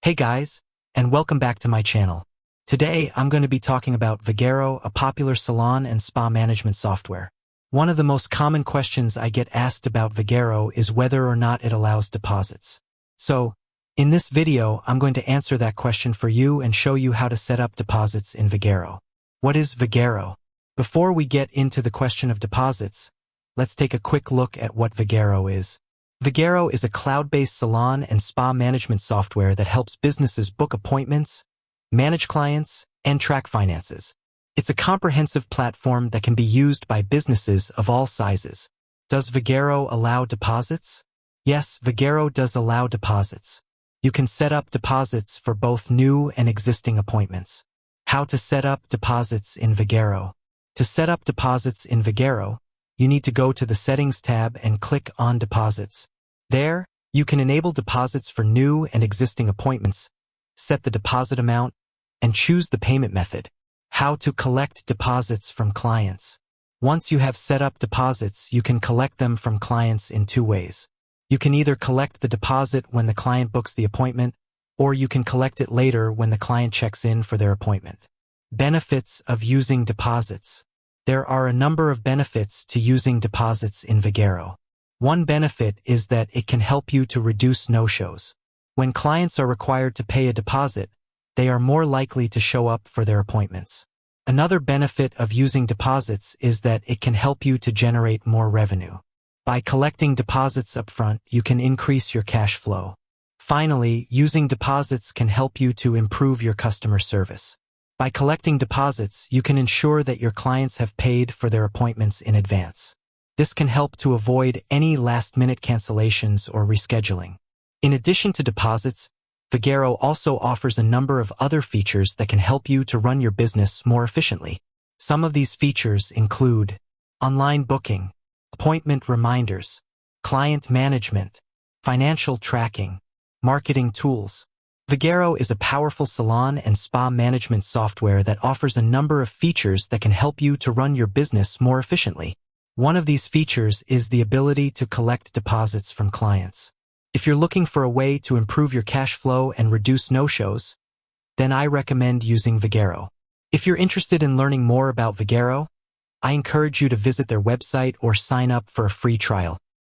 Hey guys, and welcome back to my channel. Today, I'm going to be talking about Vagaro, a popular salon and spa management software. One of the most common questions I get asked about Vagaro is whether or not it allows deposits. So, in this video, I'm going to answer that question for you and show you how to set up deposits in Vagaro. What is Vagaro? Before we get into the question of deposits, let's take a quick look at what Vagaro is. Vagaro is a cloud-based salon and spa management software that helps businesses book appointments, manage clients, and track finances. It's a comprehensive platform that can be used by businesses of all sizes. Does Vagaro allow deposits? Yes, Vagaro does allow deposits. You can set up deposits for both new and existing appointments. How to set up deposits in Vagaro? To set up deposits in Vagaro, you need to go to the Settings tab and click on Deposits. There, you can enable deposits for new and existing appointments, set the deposit amount, and choose the payment method. How to collect deposits from clients. Once you have set up deposits, you can collect them from clients in two ways. You can either collect the deposit when the client books the appointment, or you can collect it later when the client checks in for their appointment. Benefits of using deposits. There are a number of benefits to using deposits in Vagaro. One benefit is that it can help you to reduce no-shows. When clients are required to pay a deposit, they are more likely to show up for their appointments. Another benefit of using deposits is that it can help you to generate more revenue. By collecting deposits upfront, you can increase your cash flow. Finally, using deposits can help you to improve your customer service. By collecting deposits, you can ensure that your clients have paid for their appointments in advance. This can help to avoid any last-minute cancellations or rescheduling. In addition to deposits, Vagaro also offers a number of other features that can help you to run your business more efficiently. Some of these features include online booking, appointment reminders, client management, financial tracking, marketing tools. Vagaro is a powerful salon and spa management software that offers a number of features that can help you to run your business more efficiently. One of these features is the ability to collect deposits from clients. If you're looking for a way to improve your cash flow and reduce no-shows, then I recommend using Vagaro. If you're interested in learning more about Vagaro, I encourage you to visit their website or sign up for a free trial.